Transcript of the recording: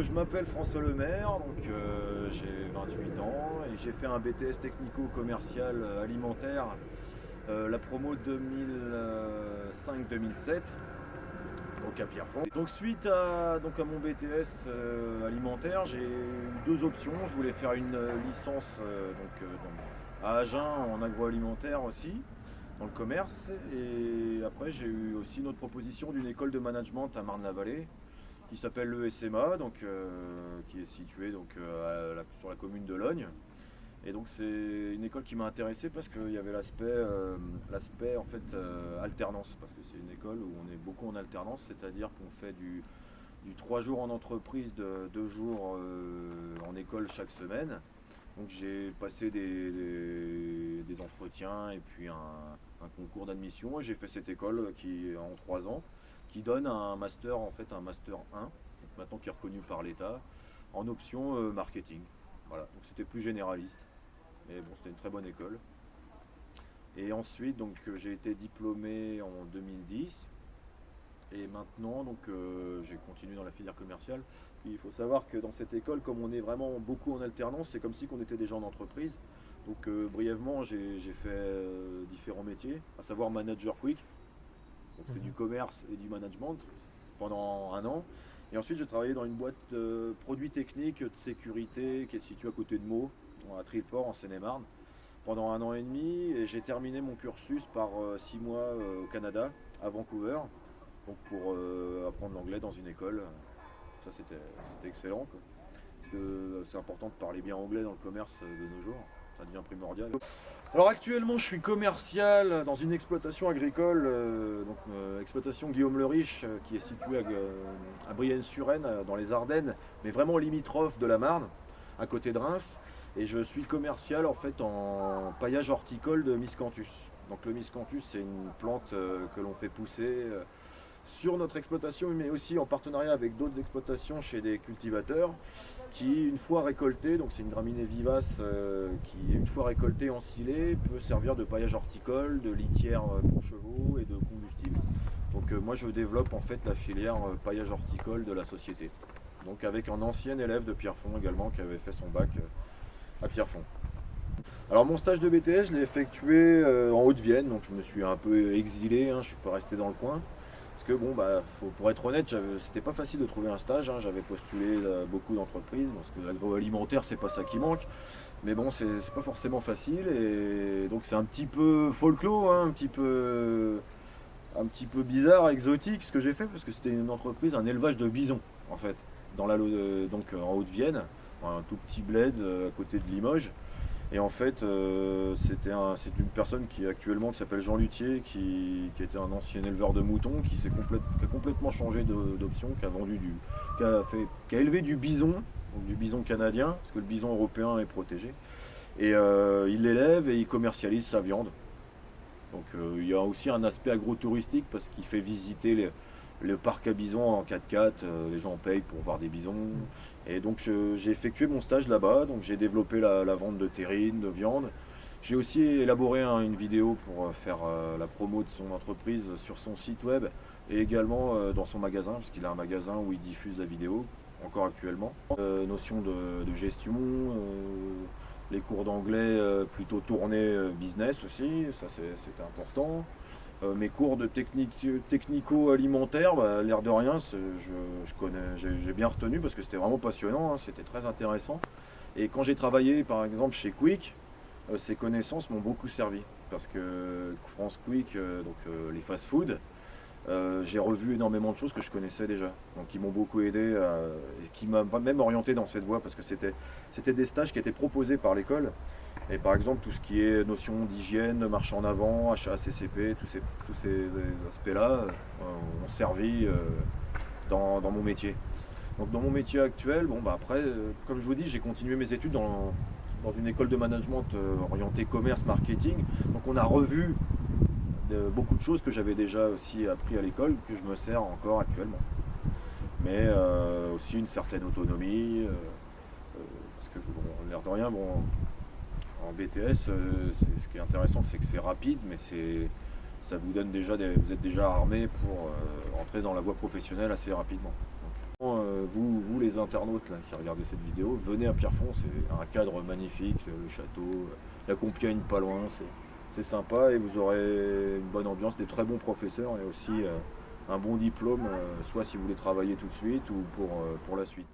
je m'appelle François Lemaire, j'ai 28 ans et j'ai fait un BTS technico-commercial alimentaire, la promo 2005-2007, donc à Pierrefonds. Donc suite à mon BTS alimentaire, j'ai eu deux options. Je voulais faire une licence à Agen en agroalimentaire aussi, dans le commerce. Et après j'ai eu aussi une autre proposition d'une école de management à Marne-la-Vallée qui s'appelle le SMA, qui est située sur la commune de Logne. Et donc c'est une école qui m'a intéressé parce qu'il y avait l'aspect en fait alternance, parce que c'est une école où on est beaucoup en alternance, c'est-à-dire qu'on fait du 3 jours en entreprise, 2 jours en école chaque semaine. Donc j'ai passé des entretiens et puis un concours d'admission et j'ai fait cette école qui est en 3 ans, qui donne un master, en fait un master 1, donc maintenant qui est reconnu par l'État, en option marketing. Voilà, donc c'était plus généraliste, mais bon, c'était une très bonne école. Et ensuite, j'ai été diplômé en 2010, et maintenant, j'ai continué dans la filière commerciale. Puis, il faut savoir que dans cette école, comme on est vraiment beaucoup en alternance, c'est comme si on était déjà en entreprise. Donc, brièvement, j'ai fait différents métiers, à savoir manager quick. Donc, c'est du commerce et du management pendant 1 an. Et ensuite, j'ai travaillé dans une boîte de produits techniques de sécurité qui est située à côté de Meaux, à Triport, en Seine-et-Marne, pendant 1 an et demi. Et j'ai terminé mon cursus par 6 mois au Canada, à Vancouver, donc pour apprendre l'anglais dans une école. Ça, c'était excellent, quoi. Parce que c'est important de parler bien anglais dans le commerce de nos jours. Ça devient primordial. Alors actuellement, je suis commercial dans une exploitation agricole, exploitation Guillaume le Riche, qui est située à Brienne-sur-Aisne, dans les Ardennes, mais vraiment limitrophe de la Marne, à côté de Reims. Et je suis commercial en fait en paillage horticole de miscanthus. Donc le miscanthus, c'est une plante que l'on fait pousser sur notre exploitation, mais aussi en partenariat avec d'autres exploitations chez des cultivateurs, qui une fois récoltée, donc c'est une graminée vivace qui une fois récoltée, ensilée, peut servir de paillage horticole, de litière pour chevaux et de combustible. Donc moi je développe en fait la filière paillage horticole de la société. Donc avec un ancien élève de Pierrefonds également qui avait fait son bac à Pierrefonds. Alors mon stage de BTS, je l'ai effectué en Haute-Vienne, donc je me suis un peu exilé, je ne suis pas resté dans le coin. Parce que pour être honnête, c'était pas facile de trouver un stage, j'avais postulé beaucoup d'entreprises, parce que l'agroalimentaire c'est pas ça qui manque, mais bon c'est pas forcément facile, et donc c'est un petit peu folklore, un petit peu bizarre, exotique ce que j'ai fait, parce que c'était une entreprise, un élevage de bisons en fait, en Haute-Vienne, un tout petit bled à côté de Limoges. Et en fait, c'est une personne qui s'appelle Jean Luthier, qui était un ancien éleveur de moutons, qui a complètement changé d'option, qui a élevé du bison, donc du bison canadien, parce que le bison européen est protégé. Et il l'élève et il commercialise sa viande. Donc il y a aussi un aspect agro-touristique, parce qu'il fait visiter le parc à bisons en 4x4, les gens payent pour voir des bisons. Et donc j'ai effectué mon stage là-bas, donc j'ai développé la vente de terrine, de viande. J'ai aussi élaboré une vidéo pour faire la promo de son entreprise sur son site web et également dans son magasin, parce qu'il a un magasin où il diffuse la vidéo, encore actuellement. Notion de gestion, les cours d'anglais plutôt tournés business aussi, ça c'était important. Mes cours de technico-alimentaire, l'air de rien, j'ai bien retenu parce que c'était vraiment passionnant, c'était très intéressant. Et quand j'ai travaillé par exemple chez Quick, ces connaissances m'ont beaucoup servi. Parce que France Quick, les fast-food, j'ai revu énormément de choses que je connaissais déjà. Donc qui m'ont beaucoup aidé, et qui m'a même orienté dans cette voie, parce que c'était des stages qui étaient proposés par l'école. Et par exemple, tout ce qui est notion d'hygiène, marche en avant, HACCP, tous ces aspects-là ont servi dans mon métier. Donc dans mon métier actuel, après, comme je vous dis, j'ai continué mes études dans une école de management orientée commerce, marketing. Donc on a revu beaucoup de choses que j'avais déjà aussi appris à l'école, que je me sers encore actuellement. Mais aussi une certaine autonomie, parce que l'air de rien, en BTS, ce qui est intéressant, c'est que c'est rapide, mais ça vous donne vous êtes déjà armé pour entrer dans la voie professionnelle assez rapidement. Donc, vous les internautes là, qui regardez cette vidéo, venez à Pierrefonds, c'est un cadre magnifique, le château, la Compiègne pas loin, c'est sympa et vous aurez une bonne ambiance, des très bons professeurs et aussi un bon diplôme, soit si vous voulez travailler tout de suite ou pour la suite.